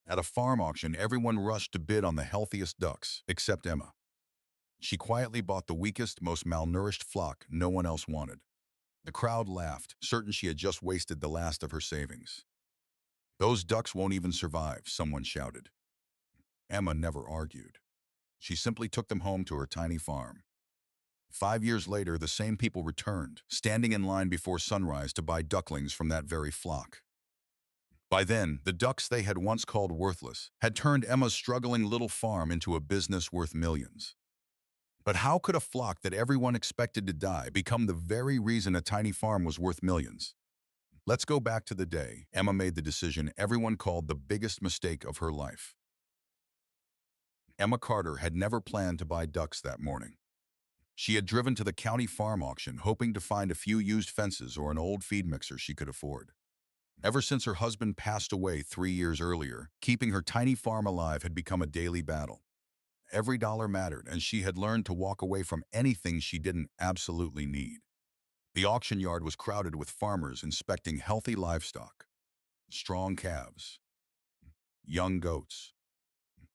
At a farm auction, everyone rushed to bid on the healthiest ducks, except Emma. She quietly bought the weakest, most malnourished flock no one else wanted. The crowd laughed, certain she had just wasted the last of her savings. "Those ducks won't even survive," someone shouted. Emma never argued. She simply took them home to her tiny farm. 5 years later, the same people returned, standing in line before sunrise to buy ducklings from that very flock. By then, the ducks they had once called worthless had turned Emma's struggling little farm into a business worth millions. But how could a flock that everyone expected to die become the very reason a tiny farm was worth millions? Let's go back to the day Emma made the decision everyone called the biggest mistake of her life. Emma Carter had never planned to buy ducks that morning. She had driven to the county farm auction hoping to find a few used fences or an old feed mixer she could afford. Ever since her husband passed away 3 years earlier, keeping her tiny farm alive had become a daily battle. Every dollar mattered, and she had learned to walk away from anything she didn't absolutely need. The auction yard was crowded with farmers inspecting healthy livestock, strong calves, young goats,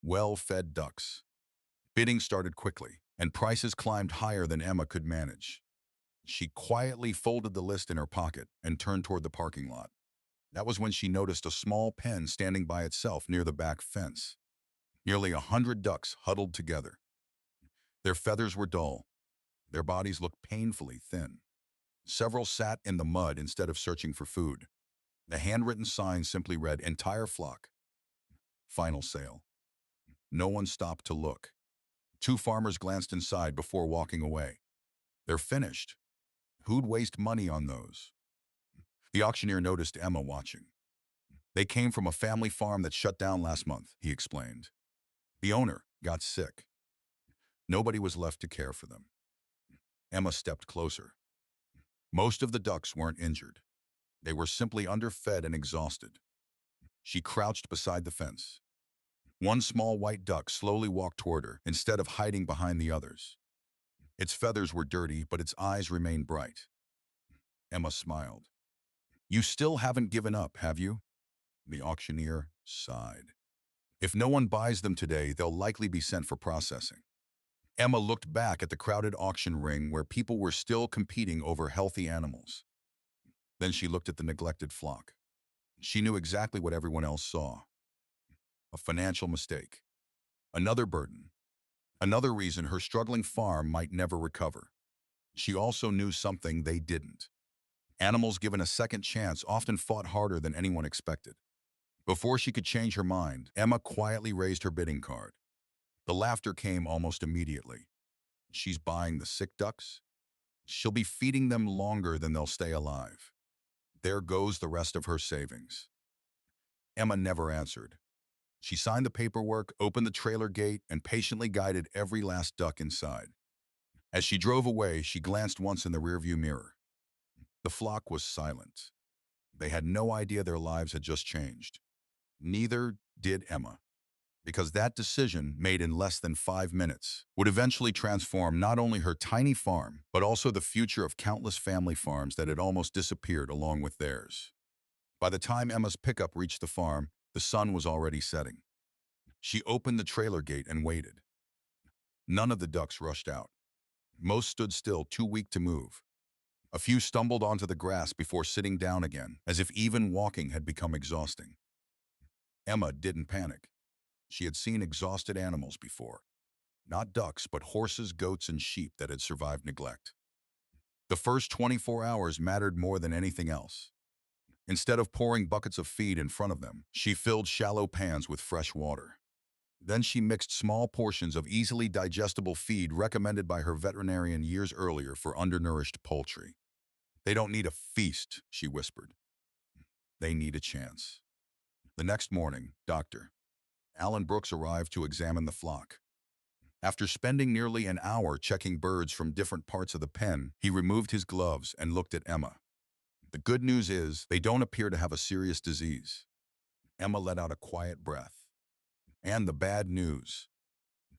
well-fed ducks. Bidding started quickly, and prices climbed higher than Emma could manage. She quietly folded the list in her pocket and turned toward the parking lot. That was when she noticed a small pen standing by itself near the back fence. Nearly 100 ducks huddled together. Their feathers were dull. Their bodies looked painfully thin. Several sat in the mud instead of searching for food. The handwritten sign simply read, "Entire flock. Final sale." No one stopped to look. Two farmers glanced inside before walking away. "They're finished. Who'd waste money on those?" The auctioneer noticed Emma watching. "They came from a family farm that shut down last month," he explained. "The owner got sick. Nobody was left to care for them." Emma stepped closer. Most of the ducks weren't injured. They were simply underfed and exhausted. She crouched beside the fence. One small white duck slowly walked toward her instead of hiding behind the others. Its feathers were dirty, but its eyes remained bright. Emma smiled. "You still haven't given up, have you?" The auctioneer sighed. "If no one buys them today, they'll likely be sent for processing." Emma looked back at the crowded auction ring where people were still competing over healthy animals. Then she looked at the neglected flock. She knew exactly what everyone else saw. A financial mistake. Another burden. Another reason her struggling farm might never recover. She also knew something they didn't. Animals given a second chance often fought harder than anyone expected. Before she could change her mind, Emma quietly raised her bidding card. The laughter came almost immediately. "She's buying the sick ducks? She'll be feeding them longer than they'll stay alive. There goes the rest of her savings." Emma never answered. She signed the paperwork, opened the trailer gate, and patiently guided every last duck inside. As she drove away, she glanced once in the rearview mirror. The flock was silent. They had no idea their lives had just changed. Neither did Emma, because that decision, made in less than 5 minutes, would eventually transform not only her tiny farm, but also the future of countless family farms that had almost disappeared along with theirs. By the time Emma's pickup reached the farm, the sun was already setting. She opened the trailer gate and waited. None of the ducks rushed out. Most stood still, too weak to move. A few stumbled onto the grass before sitting down again, as if even walking had become exhausting. Emma didn't panic. She had seen exhausted animals before. Not ducks, but horses, goats, and sheep that had survived neglect. The first 24 hours mattered more than anything else. Instead of pouring buckets of feed in front of them, she filled shallow pans with fresh water. Then she mixed small portions of easily digestible feed recommended by her veterinarian years earlier for undernourished poultry. "They don't need a feast," she whispered. "They need a chance." The next morning, Dr. Alan Brooks arrived to examine the flock. After spending nearly an hour checking birds from different parts of the pen, he removed his gloves and looked at Emma. "The good news is, they don't appear to have a serious disease." Emma let out a quiet breath. "And the bad news,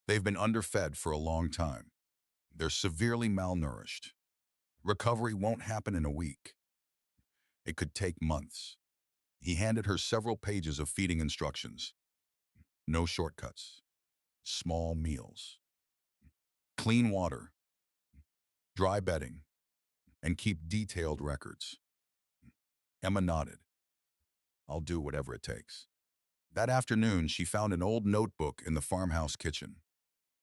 they've been underfed for a long time. They're severely malnourished. Recovery won't happen in a week. It could take months." He handed her several pages of feeding instructions. No shortcuts. Small meals. Clean water. Dry bedding. And keep detailed records. Emma nodded. I'll do whatever it takes. That afternoon, she found an old notebook in the farmhouse kitchen.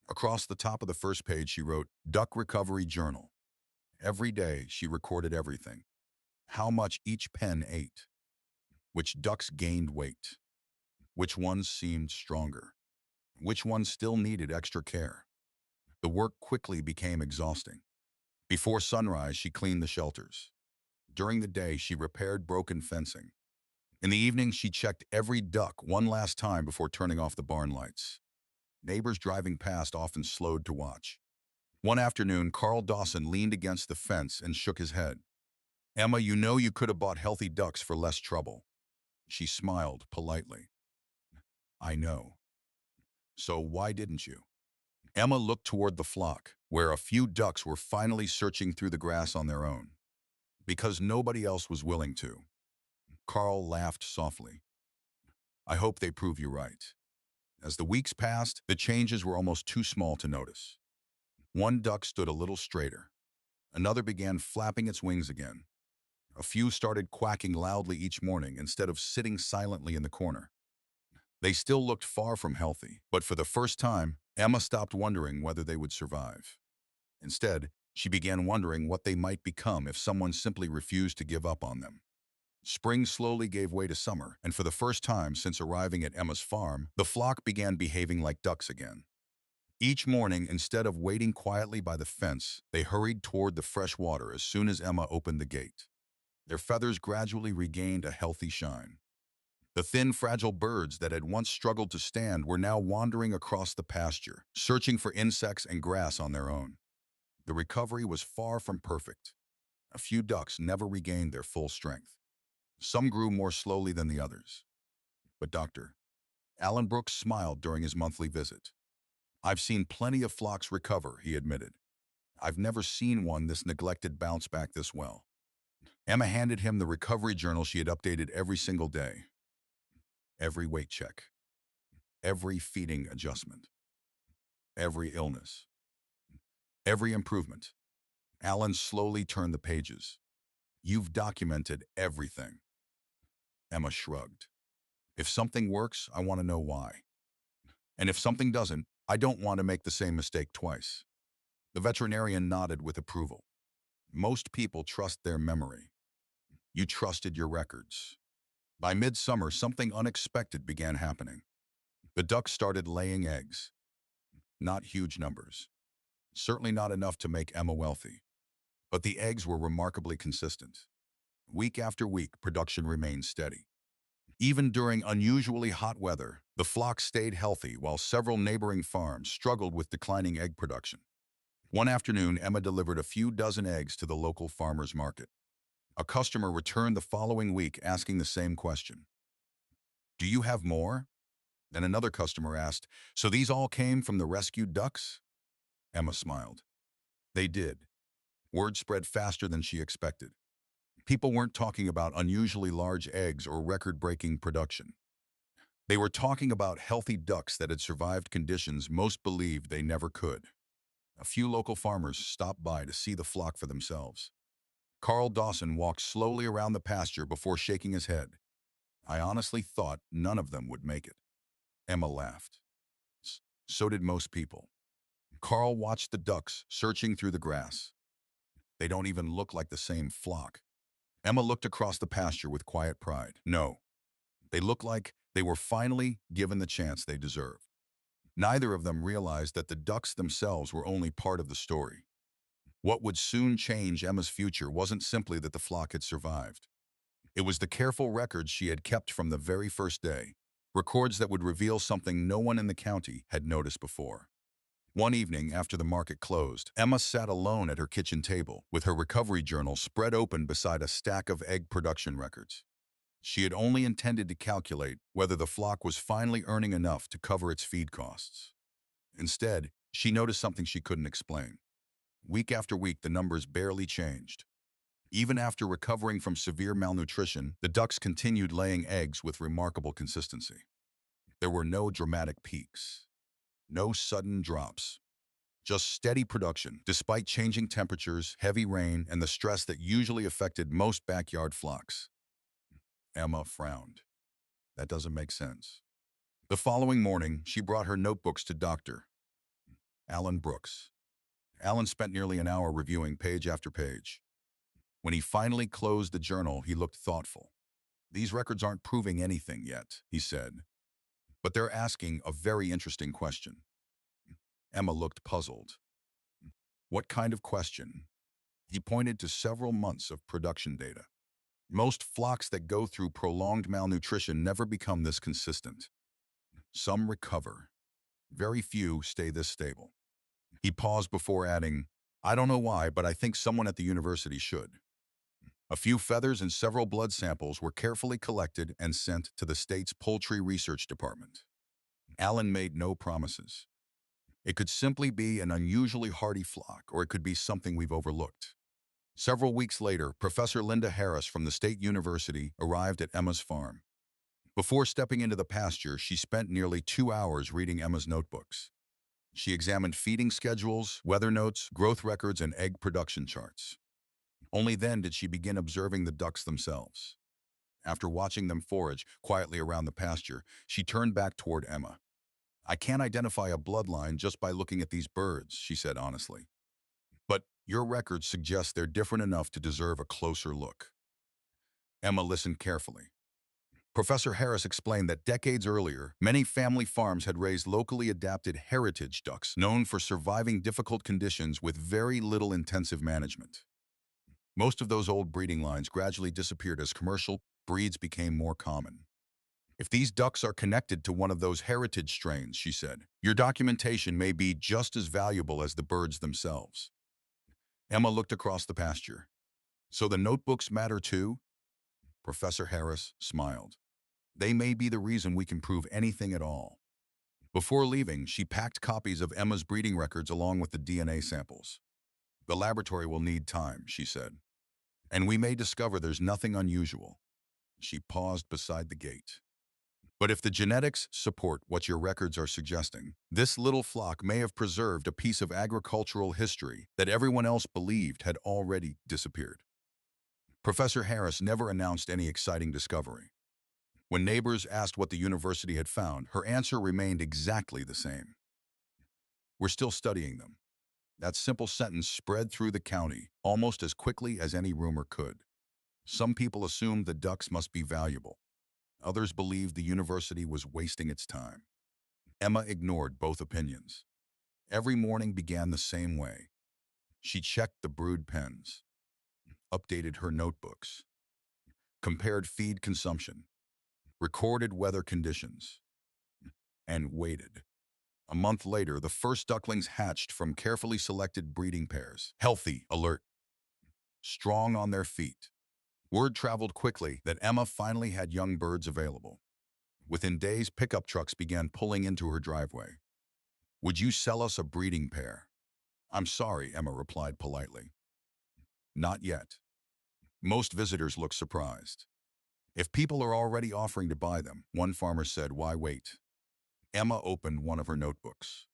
Across the top of the first page, she wrote, Duck Recovery Journal. Every day, she recorded everything. How much each pen ate. Which ducks gained weight. Which ones seemed stronger. Which ones still needed extra care. The work quickly became exhausting. Before sunrise, she cleaned the shelters. During the day, she repaired broken fencing. In the evening, she checked every duck one last time before turning off the barn lights. Neighbors driving past often slowed to watch. One afternoon, Carl Dawson leaned against the fence and shook his head. Emma, you know you could have bought healthy ducks for less trouble. She smiled politely. I know. So why didn't you? Emma looked toward the flock, where a few ducks were finally searching through the grass on their own. Because nobody else was willing to. Carl laughed softly. I hope they prove you right. As the weeks passed, the changes were almost too small to notice. One duck stood a little straighter. Another began flapping its wings again. A few started quacking loudly each morning instead of sitting silently in the corner. They still looked far from healthy, but for the first time, Emma stopped wondering whether they would survive. Instead, she began wondering what they might become if someone simply refused to give up on them. Spring slowly gave way to summer, and for the first time since arriving at Emma's farm, the flock began behaving like ducks again. Each morning, instead of waiting quietly by the fence, they hurried toward the fresh water as soon as Emma opened the gate. Their feathers gradually regained a healthy shine. The thin, fragile birds that had once struggled to stand were now wandering across the pasture, searching for insects and grass on their own. The recovery was far from perfect. A few ducks never regained their full strength. Some grew more slowly than the others. But Dr. Alan Brooks smiled during his monthly visit. I've seen plenty of flocks recover, he admitted. I've never seen one this neglected bounce back this well. Emma handed him the recovery journal she had updated every single day. Every weight check. Every feeding adjustment. Every illness. Every improvement. Alan slowly turned the pages. You've documented everything. Emma shrugged. If something works, I want to know why. And if something doesn't, I don't want to make the same mistake twice. The veterinarian nodded with approval. Most people trust their memory. You trusted your records. By midsummer, something unexpected began happening. The ducks started laying eggs. Not huge numbers. Certainly not enough to make Emma wealthy. But the eggs were remarkably consistent. Week after week, production remained steady. Even during unusually hot weather, the flock stayed healthy while several neighboring farms struggled with declining egg production. One afternoon, Emma delivered a few dozen eggs to the local farmer's market. A customer returned the following week asking the same question. Do you have more? Then another customer asked, so these all came from the rescued ducks? Emma smiled. They did. Word spread faster than she expected. People weren't talking about unusually large eggs or record-breaking production. They were talking about healthy ducks that had survived conditions most believed they never could. A few local farmers stopped by to see the flock for themselves. Carl Dawson walked slowly around the pasture before shaking his head. I honestly thought none of them would make it. Emma laughed. So did most people. Carl watched the ducks searching through the grass. They don't even look like the same flock. Emma looked across the pasture with quiet pride. No, they looked like they were finally given the chance they deserved. Neither of them realized that the ducks themselves were only part of the story. What would soon change Emma's future wasn't simply that the flock had survived. It was the careful records she had kept from the very first day, records that would reveal something no one in the county had noticed before. One evening after the market closed, Emma sat alone at her kitchen table, with her recovery journal spread open beside a stack of egg production records. She had only intended to calculate whether the flock was finally earning enough to cover its feed costs. Instead, she noticed something she couldn't explain. Week after week, the numbers barely changed. Even after recovering from severe malnutrition, the ducks continued laying eggs with remarkable consistency. There were no dramatic peaks, no sudden drops, just steady production, despite changing temperatures, heavy rain, and the stress that usually affected most backyard flocks. Emma frowned. That doesn't make sense. The following morning, she brought her notebooks to Dr. Alan Brooks. Alan spent nearly an hour reviewing page after page. When he finally closed the journal, he looked thoughtful. These records aren't proving anything yet, he said, but they're asking a very interesting question. Emma looked puzzled. What kind of question? He pointed to several months of production data. Most flocks that go through prolonged malnutrition never become this consistent. Some recover. Very few stay this stable. He paused before adding, I don't know why, but I think someone at the university should. A few feathers and several blood samples were carefully collected and sent to the state's poultry research department. Alan made no promises. It could simply be an unusually hardy flock, or it could be something we've overlooked. Several weeks later, Professor Linda Harris from the State University arrived at Emma's farm. Before stepping into the pasture, she spent nearly 2 hours reading Emma's notebooks. She examined feeding schedules, weather notes, growth records, and egg production charts. Only then did she begin observing the ducks themselves. After watching them forage quietly around the pasture, she turned back toward Emma. I can't identify a bloodline just by looking at these birds, she said honestly. But your records suggest they're different enough to deserve a closer look. Emma listened carefully. Professor Harris explained that decades earlier, many family farms had raised locally adapted heritage ducks known for surviving difficult conditions with very little intensive management. Most of those old breeding lines gradually disappeared as commercial breeds became more common. If these ducks are connected to one of those heritage strains, she said, your documentation may be just as valuable as the birds themselves. Emma looked across the pasture. So the notebooks matter too? Professor Harris smiled. They may be the reason we can prove anything at all. Before leaving, she packed copies of Emma's breeding records along with the DNA samples. The laboratory will need time, she said. And we may discover there's nothing unusual. She paused beside the gate. But if the genetics support what your records are suggesting, this little flock may have preserved a piece of agricultural history that everyone else believed had already disappeared. Professor Harris never announced any exciting discovery. When neighbors asked what the university had found, her answer remained exactly the same. We're still studying them. That simple sentence spread through the county almost as quickly as any rumor could. Some people assumed the ducks must be valuable. Others believed the university was wasting its time. Emma ignored both opinions. Every morning began the same way. She checked the brood pens, updated her notebooks, compared feed consumption, recorded weather conditions, and waited. A month later, the first ducklings hatched from carefully selected breeding pairs, healthy, alert, strong on their feet. Word traveled quickly that Emma finally had young birds available. Within days, pickup trucks began pulling into her driveway. Would you sell us a breeding pair? I'm sorry, Emma replied politely. Not yet. Most visitors looked surprised. If people are already offering to buy them, one farmer said, why wait? Emma opened one of her notebooks.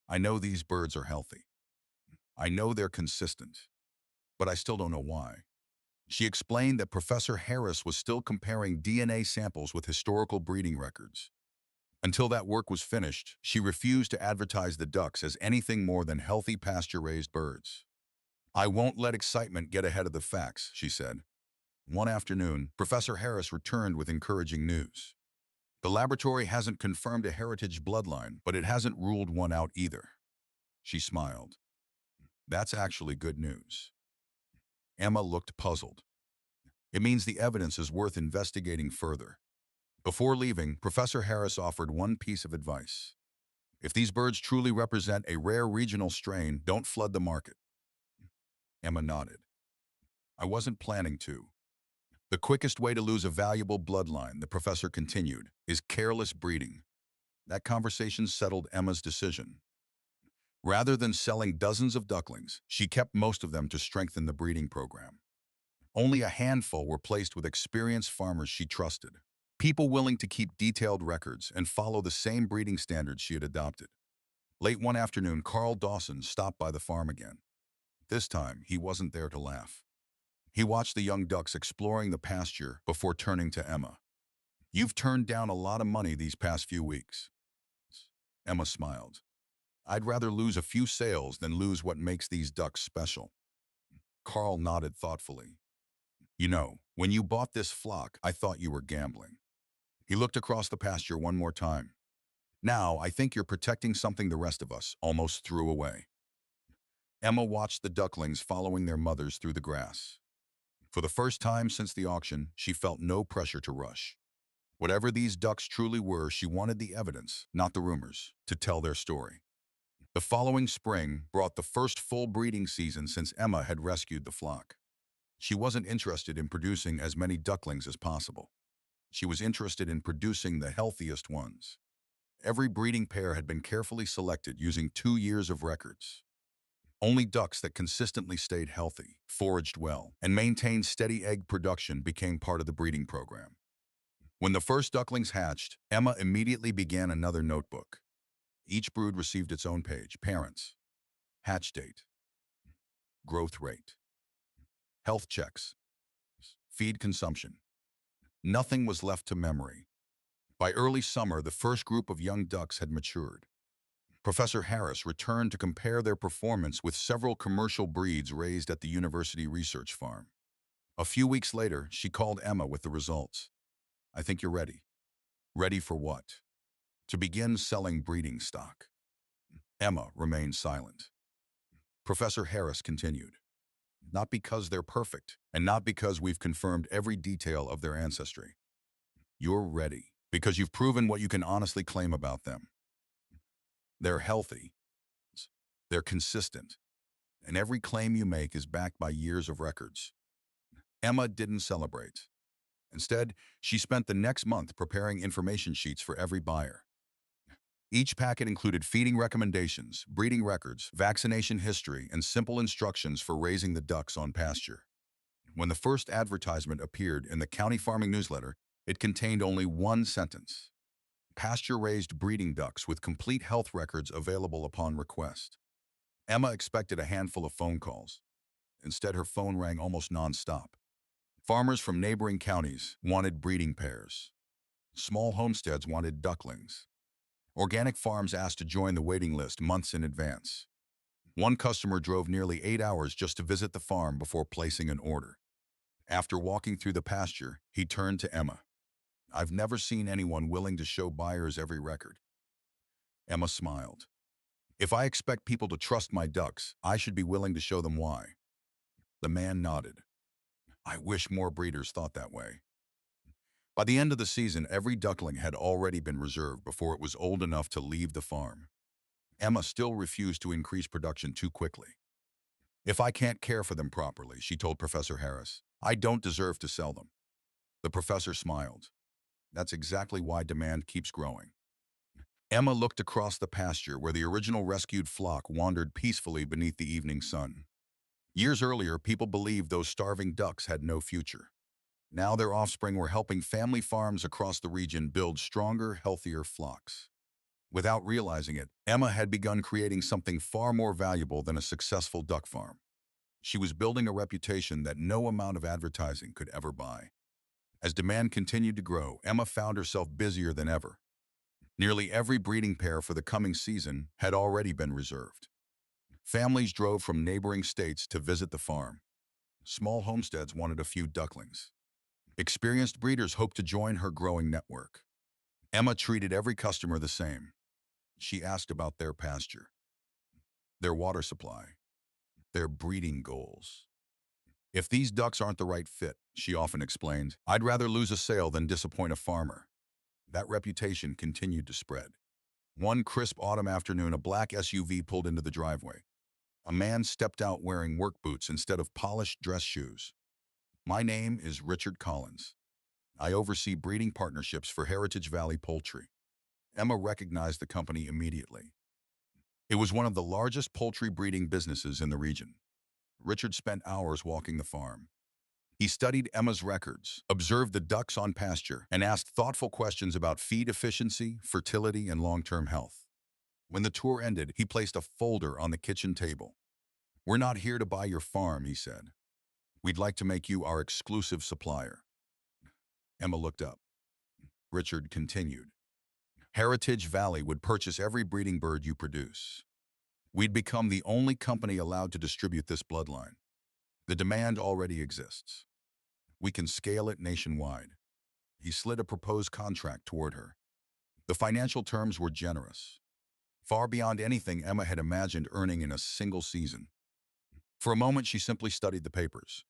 I know these birds are healthy. I know they're consistent, but I still don't know why. She explained that Professor Harris was still comparing DNA samples with historical breeding records. Until that work was finished, she refused to advertise the ducks as anything more than healthy pasture-raised birds. I won't let excitement get ahead of the facts, she said. One afternoon, Professor Harris returned with encouraging news. The laboratory hasn't confirmed a heritage bloodline, but it hasn't ruled one out either. She smiled. That's actually good news. Emma looked puzzled. It means the evidence is worth investigating further. Before leaving, Professor Harris offered one piece of advice. If these birds truly represent a rare regional strain, don't flood the market. Emma nodded. I wasn't planning to. The quickest way to lose a valuable bloodline, the professor continued, is careless breeding. That conversation settled Emma's decision. Rather than selling dozens of ducklings, she kept most of them to strengthen the breeding program. Only a handful were placed with experienced farmers she trusted. People willing to keep detailed records and follow the same breeding standards she had adopted. Late one afternoon, Carl Dawson stopped by the farm again. This time, he wasn't there to laugh. He watched the young ducks exploring the pasture before turning to Emma. "You've turned down a lot of money these past few weeks." Emma smiled. "I'd rather lose a few sales than lose what makes these ducks special." Carl nodded thoughtfully. "You know, when you bought this flock, I thought you were gambling." He looked across the pasture one more time. "Now, I think you're protecting something the rest of us almost threw away." Emma watched the ducklings following their mothers through the grass. For the first time since the auction, she felt no pressure to rush. Whatever these ducks truly were, she wanted the evidence, not the rumors, to tell their story. The following spring brought the first full breeding season since Emma had rescued the flock. She wasn't interested in producing as many ducklings as possible. She was interested in producing the healthiest ones. Every breeding pair had been carefully selected using 2 years of records. Only ducks that consistently stayed healthy, foraged well, and maintained steady egg production became part of the breeding program. When the first ducklings hatched, Emma immediately began another notebook. Each brood received its own page: parents, hatch date, growth rate, health checks, feed consumption. Nothing was left to memory. By early summer, the first group of young ducks had matured. Professor Harris returned to compare their performance with several commercial breeds raised at the university research farm. A few weeks later, she called Emma with the results. "I think you're ready." "Ready for what?" "To begin selling breeding stock." Emma remained silent. Professor Harris continued. "Not because they're perfect, and not because we've confirmed every detail of their ancestry. You're ready because you've proven what you can honestly claim about them. They're healthy, they're consistent, and every claim you make is backed by years of records." Emma didn't celebrate. Instead, she spent the next month preparing information sheets for every buyer. Each packet included feeding recommendations, breeding records, vaccination history, and simple instructions for raising the ducks on pasture. When the first advertisement appeared in the county farming newsletter, it contained only one sentence: "Pasture-raised breeding ducks with complete health records available upon request." Emma expected a handful of phone calls. Instead, her phone rang almost nonstop. Farmers from neighboring counties wanted breeding pairs. Small homesteads wanted ducklings. Organic farms asked to join the waiting list months in advance. One customer drove nearly 8 hours just to visit the farm before placing an order. After walking through the pasture, he turned to Emma. "I've never seen anyone willing to show buyers every record." Emma smiled. "If I expect people to trust my ducks, I should be willing to show them why." The man nodded. "I wish more breeders thought that way." By the end of the season, every duckling had already been reserved before it was old enough to leave the farm. Emma still refused to increase production too quickly. "If I can't care for them properly," she told Professor Harris, "I don't deserve to sell them." The professor smiled. "That's exactly why demand keeps growing." Emma looked across the pasture where the original rescued flock wandered peacefully beneath the evening sun. Years earlier, people believed those starving ducks had no future. Now their offspring were helping family farms across the region build stronger, healthier flocks. Without realizing it, Emma had begun creating something far more valuable than a successful duck farm. She was building a reputation that no amount of advertising could ever buy. As demand continued to grow, Emma found herself busier than ever. Nearly every breeding pair for the coming season had already been reserved. Families drove from neighboring states to visit the farm. Small homesteads wanted a few ducklings. Experienced breeders hoped to join her growing network. Emma treated every customer the same. She asked about their pasture, their water supply, their breeding goals. "If these ducks aren't the right fit," she often explained, "I'd rather lose a sale than disappoint a farmer." That reputation continued to spread. One crisp autumn afternoon, a black SUV pulled into the driveway. A man stepped out wearing work boots instead of polished dress shoes. "My name is Richard Collins. I oversee breeding partnerships for Heritage Valley Poultry." Emma recognized the company immediately. It was one of the largest poultry breeding businesses in the region. Richard spent hours walking the farm. He studied Emma's records, observed the ducks on pasture, and asked thoughtful questions about feed efficiency, fertility, and long-term health. When the tour ended, he placed a folder on the kitchen table. "We're not here to buy your farm," he said. "We'd like to make you our exclusive supplier." Emma looked up. Richard continued. "Heritage Valley would purchase every breeding bird you produce. We'd become the only company allowed to distribute this bloodline. The demand already exists. We can scale it nationwide." He slid a proposed contract toward her. The financial terms were generous, far beyond anything Emma had imagined earning in a single season. For a moment, she simply studied the papers.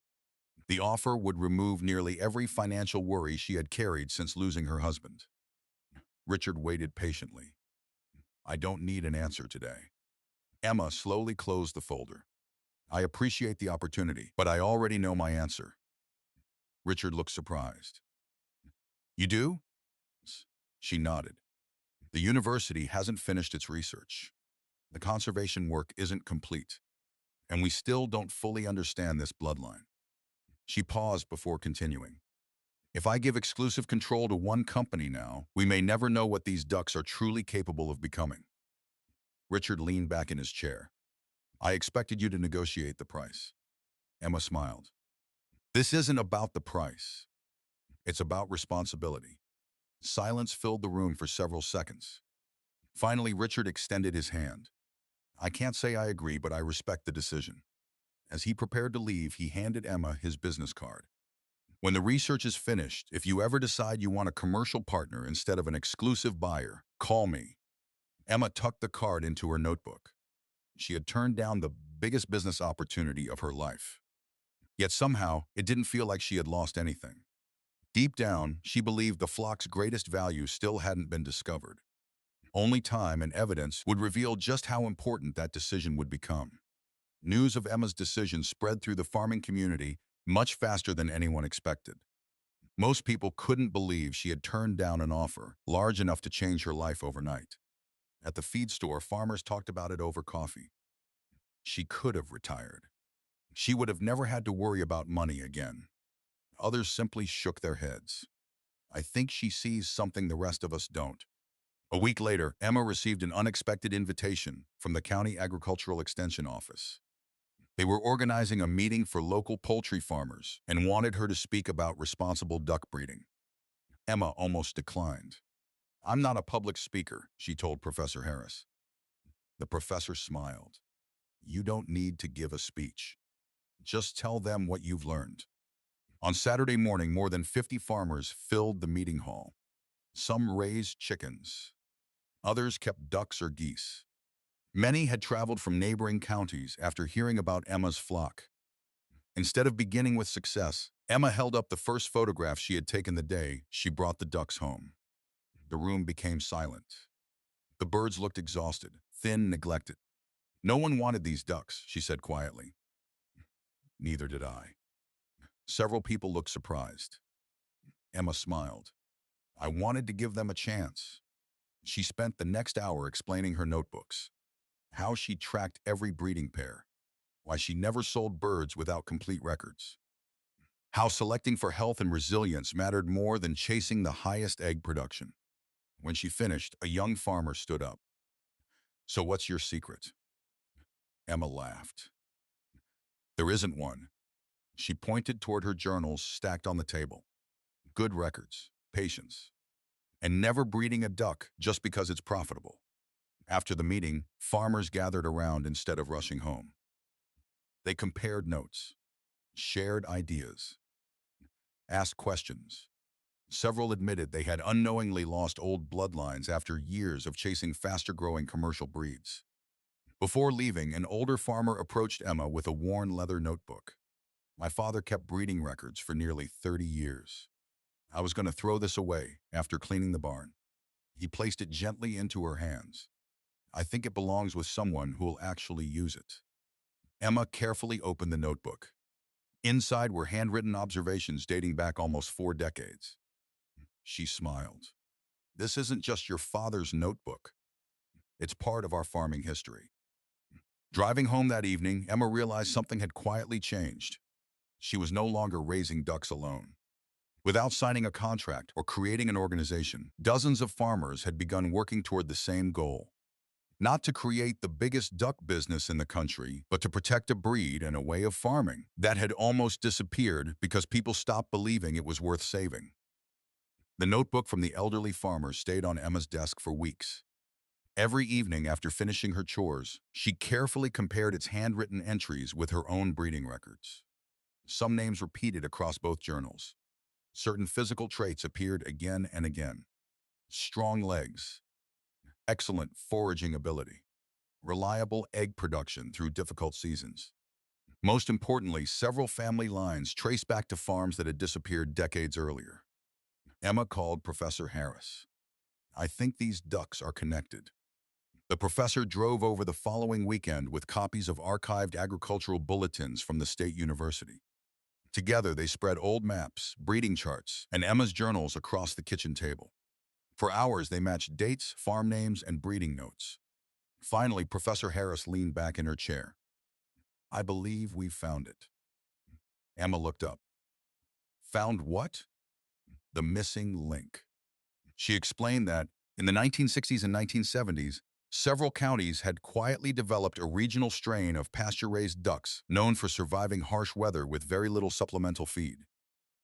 The offer would remove nearly every financial worry she had carried since losing her husband. Richard waited patiently. "I don't need an answer today." Emma slowly closed the folder. "I appreciate the opportunity, but I already know my answer." Richard looked surprised. "You do?" She nodded. "The university hasn't finished its research. The conservation work isn't complete, and we still don't fully understand this bloodline." She paused before continuing. "If I give exclusive control to one company now, we may never know what these ducks are truly capable of becoming." Richard leaned back in his chair. "I expected you to negotiate the price." Emma smiled. "This isn't about the price. It's about responsibility." Silence filled the room for several seconds. Finally, Richard extended his hand. "I can't say I agree, but I respect the decision." As he prepared to leave, he handed Emma his business card. "When the research is finished, if you ever decide you want a commercial partner instead of an exclusive buyer, call me." Emma tucked the card into her notebook. She had turned down the biggest business opportunity of her life. Yet somehow, it didn't feel like she had lost anything. Deep down, she believed the flock's greatest value still hadn't been discovered. Only time and evidence would reveal just how important that decision would become. News of Emma's decision spread through the farming community much faster than anyone expected. Most people couldn't believe she had turned down an offer large enough to change her life overnight. At the feed store, farmers talked about it over coffee. She could have retired. She would have never had to worry about money again. Others simply shook their heads. "I think she sees something the rest of us don't." A week later, Emma received an unexpected invitation from the County Agricultural Extension Office. They were organizing a meeting for local poultry farmers and wanted her to speak about responsible duck breeding. Emma almost declined. "I'm not a public speaker," she told Professor Harris. The professor smiled. "You don't need to give a speech. Just tell them what you've learned." On Saturday morning, more than 50 farmers filled the meeting hall. Some raised chickens. Others kept ducks or geese. Many had traveled from neighboring counties after hearing about Emma's flock. Instead of beginning with success, Emma held up the first photograph she had taken the day she brought the ducks home. The room became silent. The birds looked exhausted, thin, neglected. "No one wanted these ducks," she said quietly. "Neither did I." Several people looked surprised. Emma smiled. "I wanted to give them a chance." She spent the next hour explaining her notebooks, how she tracked every breeding pair, why she never sold birds without complete records, how selecting for health and resilience mattered more than chasing the highest egg production. When she finished, a young farmer stood up. "So what's your secret?" Emma laughed. "There isn't one." She pointed toward her journals stacked on the table. "Good records, patience, and never breeding a duck just because it's profitable." After the meeting, farmers gathered around instead of rushing home. They compared notes, shared ideas, asked questions. Several admitted they had unknowingly lost old bloodlines after years of chasing faster-growing commercial breeds. Before leaving, an older farmer approached Emma with a worn leather notebook. "My father kept breeding records for nearly 30 years. I was going to throw this away after cleaning the barn." He placed it gently into her hands. "I think it belongs with someone who will actually use it." Emma carefully opened the notebook. Inside were handwritten observations dating back almost 4 decades. She smiled. "This isn't just your father's notebook. It's part of our farming history." Driving home that evening, Emma realized something had quietly changed. She was no longer raising ducks alone. Without signing a contract or creating an organization, dozens of farmers had begun working toward the same goal. Not to create the biggest duck business in the country, but to protect a breed and a way of farming that had almost disappeared because people stopped believing it was worth saving. The notebook from the elderly farmer stayed on Emma's desk for weeks. Every evening after finishing her chores, she carefully compared its handwritten entries with her own breeding records. Some names repeated across both journals. Certain physical traits appeared again and again. Strong legs, excellent foraging ability, reliable egg production through difficult seasons. Most importantly, several family lines traced back to farms that had disappeared decades earlier. Emma called Professor Harris. "I think these ducks are connected." The professor drove over the following weekend with copies of archived agricultural bulletins from the state university. Together, they spread old maps, breeding charts, and Emma's journals across the kitchen table. For hours, they matched dates, farm names, and breeding notes. Finally, Professor Harris leaned back in her chair. "I believe we've found it." Emma looked up. "Found what?" "The missing link." She explained that, in the 1960s and 1970s, several counties had quietly developed a regional strain of pasture-raised ducks known for surviving harsh weather with very little supplemental feed.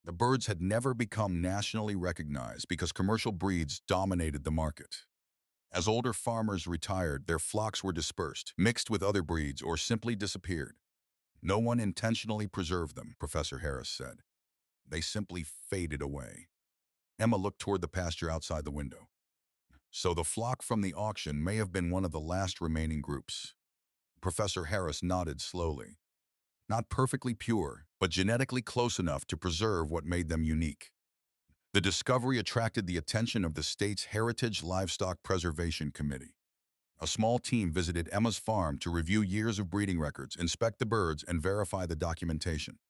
The birds had never become nationally recognized because commercial breeds dominated the market. As older farmers retired, their flocks were dispersed, mixed with other breeds, or simply disappeared. No one intentionally preserved them, Professor Harris said. They simply faded away. Emma looked toward the pasture outside the window. "So the flock from the auction may have been one of the last remaining groups." Professor Harris nodded slowly. "Not perfectly pure, but genetically close enough to preserve what made them unique." The discovery attracted the attention of the state's Heritage Livestock Preservation Committee. A small team visited Emma's farm to review years of breeding records, inspect the birds, and verify the documentation.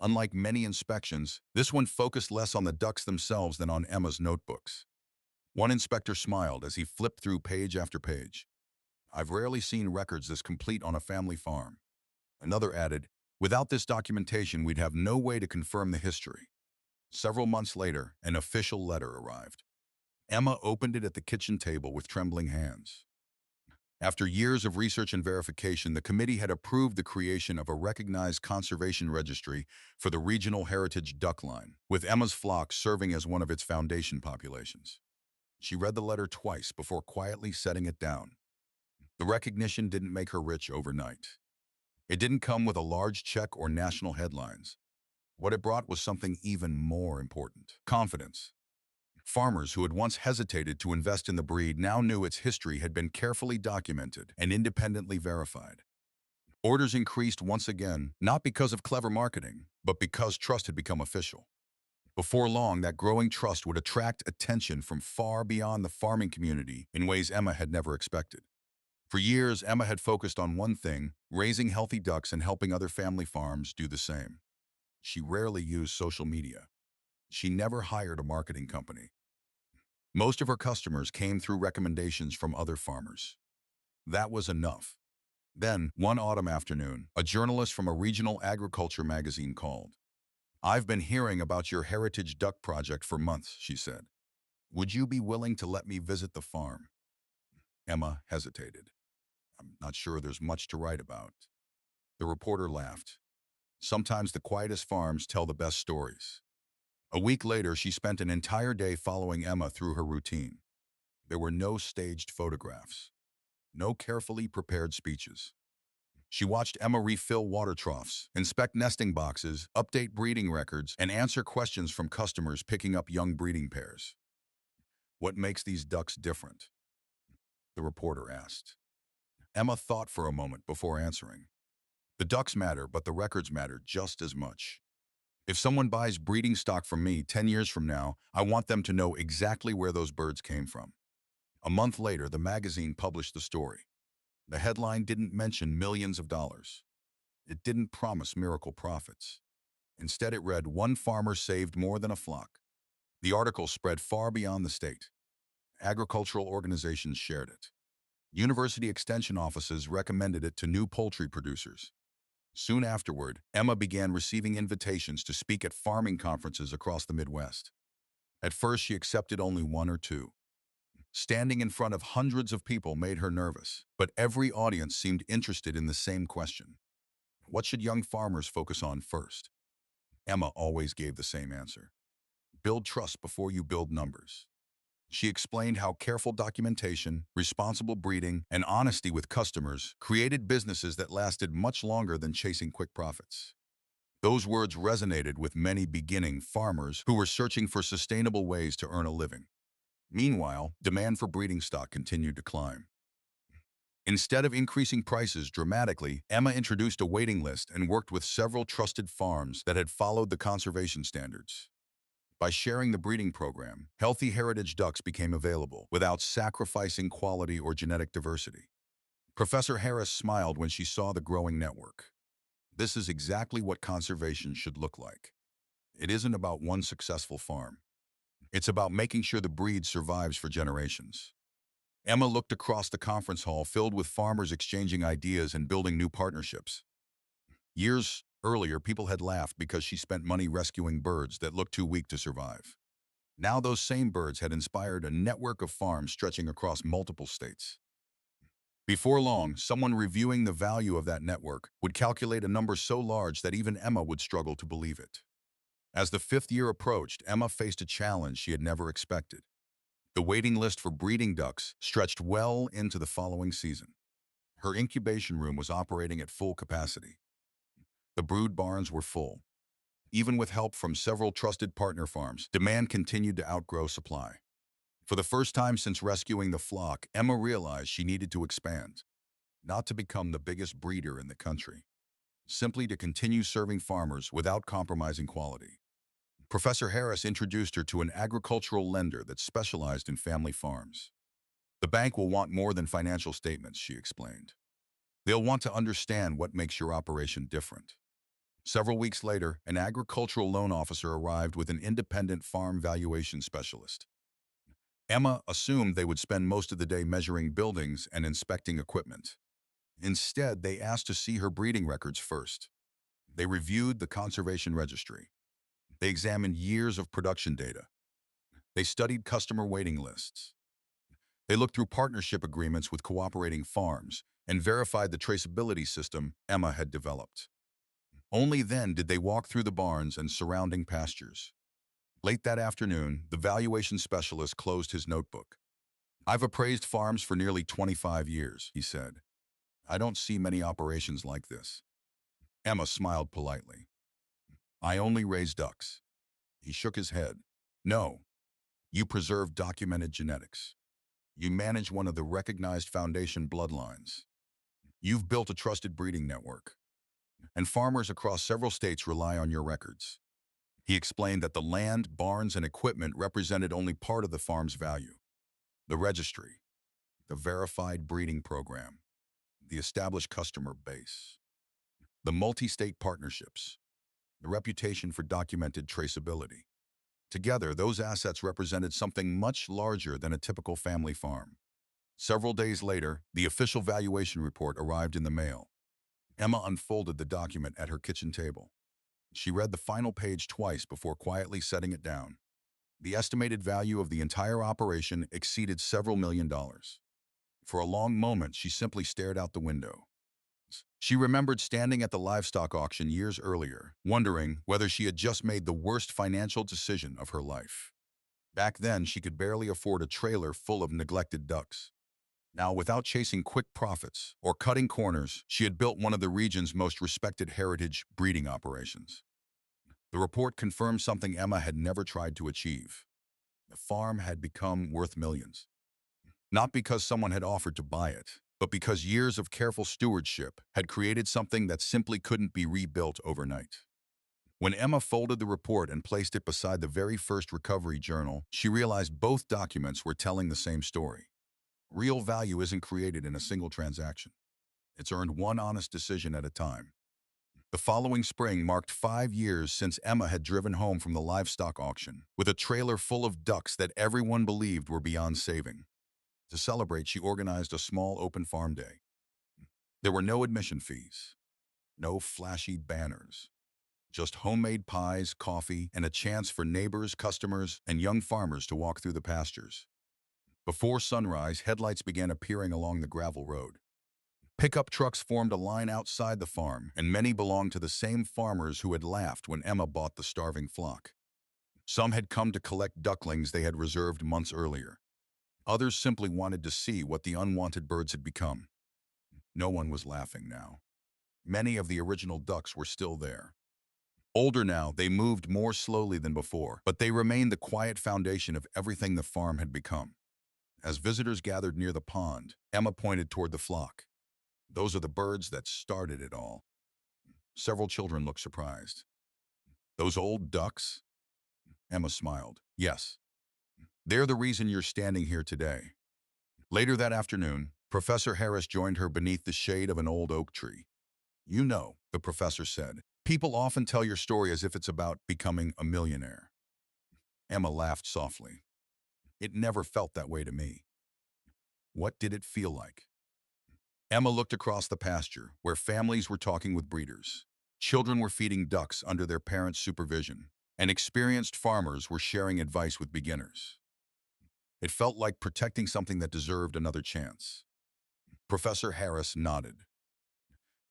Unlike many inspections, this one focused less on the ducks themselves than on Emma's notebooks. One inspector smiled as he flipped through page after page. "I've rarely seen records this complete on a family farm." Another added, "Without this documentation, we'd have no way to confirm the history." Several months later, an official letter arrived. Emma opened it at the kitchen table with trembling hands. After years of research and verification, the committee had approved the creation of a recognized conservation registry for the regional heritage duck line, with Emma's flock serving as one of its foundation populations. She read the letter twice before quietly setting it down. The recognition didn't make her rich overnight. It didn't come with a large check or national headlines. What it brought was something even more important: confidence. Farmers who had once hesitated to invest in the breed now knew its history had been carefully documented and independently verified. Orders increased once again, not because of clever marketing, but because trust had become official. Before long, that growing trust would attract attention from far beyond the farming community in ways Emma had never expected. For years, Emma had focused on one thing: raising healthy ducks and helping other family farms do the same. She rarely used social media. She never hired a marketing company. Most of her customers came through recommendations from other farmers. That was enough. Then, one autumn afternoon, a journalist from a regional agriculture magazine called. "I've been hearing about your heritage duck project for months," she said. "Would you be willing to let me visit the farm?" Emma hesitated. "I'm not sure there's much to write about." The reporter laughed. "Sometimes the quietest farms tell the best stories." A week later, she spent an entire day following Emma through her routine. There were no staged photographs, no carefully prepared speeches. She watched Emma refill water troughs, inspect nesting boxes, update breeding records, and answer questions from customers picking up young breeding pairs. "What makes these ducks different?" the reporter asked. Emma thought for a moment before answering. "The ducks matter, but the records matter just as much. If someone buys breeding stock from me 10 years from now, I want them to know exactly where those birds came from." A month later, the magazine published the story. The headline didn't mention millions of dollars. It didn't promise miracle profits. Instead, it read, "One farmer saved more than a flock." The article spread far beyond the state. Agricultural organizations shared it. University extension offices recommended it to new poultry producers. Soon afterward, Emma began receiving invitations to speak at farming conferences across the Midwest. At first, she accepted only one or two. Standing in front of hundreds of people made her nervous, but every audience seemed interested in the same question. What should young farmers focus on first? Emma always gave the same answer. Build trust before you build numbers. She explained how careful documentation, responsible breeding, and honesty with customers created businesses that lasted much longer than chasing quick profits. Those words resonated with many beginning farmers who were searching for sustainable ways to earn a living. Meanwhile, demand for breeding stock continued to climb. Instead of increasing prices dramatically, Emma introduced a waiting list and worked with several trusted farms that had followed the conservation standards. By sharing the breeding program, healthy heritage ducks became available without sacrificing quality or genetic diversity. Professor Harris smiled when she saw the growing network. This is exactly what conservation should look like. It isn't about one successful farm. It's about making sure the breed survives for generations. Emma looked across the conference hall filled with farmers exchanging ideas and building new partnerships. Years earlier, people had laughed because she spent money rescuing birds that looked too weak to survive. Now those same birds had inspired a network of farms stretching across multiple states. Before long, someone reviewing the value of that network would calculate a number so large that even Emma would struggle to believe it. As the fifth year approached, Emma faced a challenge she had never expected. The waiting list for breeding ducks stretched well into the following season. Her incubation room was operating at full capacity. The brood barns were full. Even with help from several trusted partner farms, demand continued to outgrow supply. For the first time since rescuing the flock, Emma realized she needed to expand, not to become the biggest breeder in the country, simply to continue serving farmers without compromising quality. Professor Harris introduced her to an agricultural lender that specialized in family farms. The bank will want more than financial statements, she explained. They'll want to understand what makes your operation different. Several weeks later, an agricultural loan officer arrived with an independent farm valuation specialist. Emma assumed they would spend most of the day measuring buildings and inspecting equipment. Instead, they asked to see her breeding records first. They reviewed the conservation registry. They examined years of production data. They studied customer waiting lists. They looked through partnership agreements with cooperating farms and verified the traceability system Emma had developed. Only then did they walk through the barns and surrounding pastures. Late that afternoon, the valuation specialist closed his notebook. I've appraised farms for nearly 25 years, he said. I don't see many operations like this. Emma smiled politely. I only raise ducks. He shook his head. No, you preserve documented genetics. You manage one of the recognized foundation bloodlines. You've built a trusted breeding network. And farmers across several states rely on your records. He explained that the land, barns, and equipment represented only part of the farm's value. The registry, the verified breeding program, the established customer base, the multi-state partnerships, the reputation for documented traceability. Together, those assets represented something much larger than a typical family farm. Several days later, the official valuation report arrived in the mail. Emma unfolded the document at her kitchen table. She read the final page twice before quietly setting it down. The estimated value of the entire operation exceeded several $1 million. For a long moment, she simply stared out the window. She remembered standing at the livestock auction years earlier, wondering whether she had just made the worst financial decision of her life. Back then, she could barely afford a trailer full of neglected ducks. Now, without chasing quick profits or cutting corners, she had built one of the region's most respected heritage breeding operations. The report confirmed something Emma had never tried to achieve. The farm had become worth millions. Not because someone had offered to buy it, but because years of careful stewardship had created something that simply couldn't be rebuilt overnight. When Emma folded the report and placed it beside the very first recovery journal, she realized both documents were telling the same story. Real value isn't created in a single transaction. It's earned one honest decision at a time. The following spring marked 5 years since Emma had driven home from the livestock auction with a trailer full of ducks that everyone believed were beyond saving. To celebrate, she organized a small open farm day. There were no admission fees. No flashy banners. Just homemade pies, coffee, and a chance for neighbors, customers, and young farmers to walk through the pastures. Before sunrise, headlights began appearing along the gravel road. Pickup trucks formed a line outside the farm, and many belonged to the same farmers who had laughed when Emma bought the starving flock. Some had come to collect ducklings they had reserved months earlier. Others simply wanted to see what the unwanted birds had become. No one was laughing now. Many of the original ducks were still there. Older now, they moved more slowly than before, but they remained the quiet foundation of everything the farm had become. As visitors gathered near the pond, Emma pointed toward the flock. Those are the birds that started it all. Several children looked surprised. Those old ducks? Emma smiled. Yes, they're the reason you're standing here today. Later that afternoon, Professor Harris joined her beneath the shade of an old oak tree. You know, the professor said, people often tell your story as if it's about becoming a millionaire. Emma laughed softly. It never felt that way to me. What did it feel like? Emma looked across the pasture, where families were talking with breeders. Children were feeding ducks under their parents' supervision, and experienced farmers were sharing advice with beginners. It felt like protecting something that deserved another chance. Professor Harris nodded.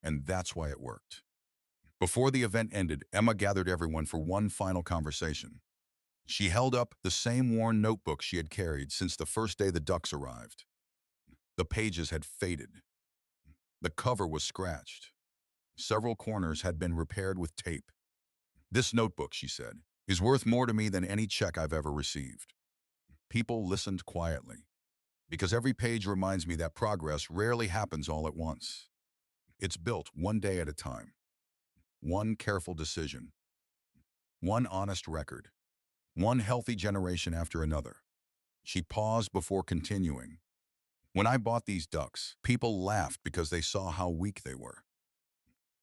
And that's why it worked. Before the event ended, Emma gathered everyone for one final conversation. She held up the same worn notebook she had carried since the first day the ducks arrived. The pages had faded. The cover was scratched. Several corners had been repaired with tape. This notebook, she said, is worth more to me than any check I've ever received. People listened quietly, because every page reminds me that progress rarely happens all at once. It's built one day at a time. One careful decision. One honest record. One healthy generation after another. She paused before continuing. When I bought these ducks, people laughed because they saw how weak they were.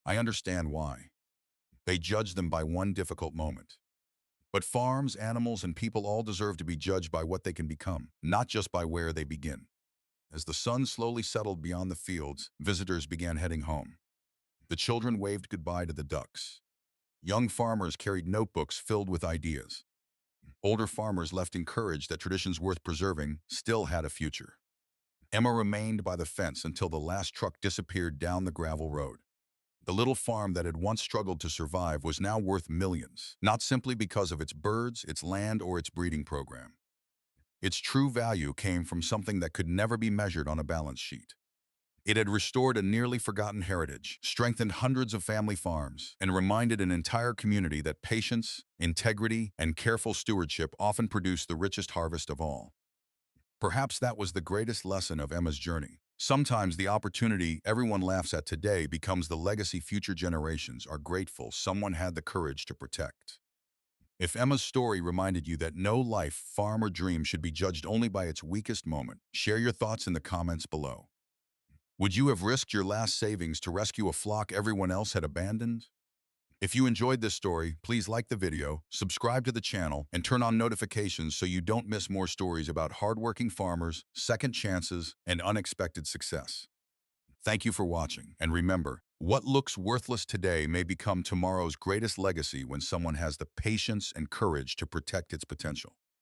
I understand why. They judged them by one difficult moment. But farms, animals, and people all deserve to be judged by what they can become, not just by where they begin. As the sun slowly settled beyond the fields, visitors began heading home. The children waved goodbye to the ducks. Young farmers carried notebooks filled with ideas. Older farmers left encouraged that traditions worth preserving still had a future. Emma remained by the fence until the last truck disappeared down the gravel road. The little farm that had once struggled to survive was now worth millions, not simply because of its birds, its land, or its breeding program. Its true value came from something that could never be measured on a balance sheet. It had restored a nearly forgotten heritage, strengthened hundreds of family farms, and reminded an entire community that patience, integrity, and careful stewardship often produce the richest harvest of all. Perhaps that was the greatest lesson of Emma's journey. Sometimes the opportunity everyone laughs at today becomes the legacy future generations are grateful someone had the courage to protect. If Emma's story reminded you that no life, farm, or dream should be judged only by its weakest moment, share your thoughts in the comments below. Would you have risked your last savings to rescue a flock everyone else had abandoned? If you enjoyed this story, please like the video, subscribe to the channel, and turn on notifications so you don't miss more stories about hardworking farmers, second chances, and unexpected success. Thank you for watching, and remember, what looks worthless today may become tomorrow's greatest legacy when someone has the patience and courage to protect its potential.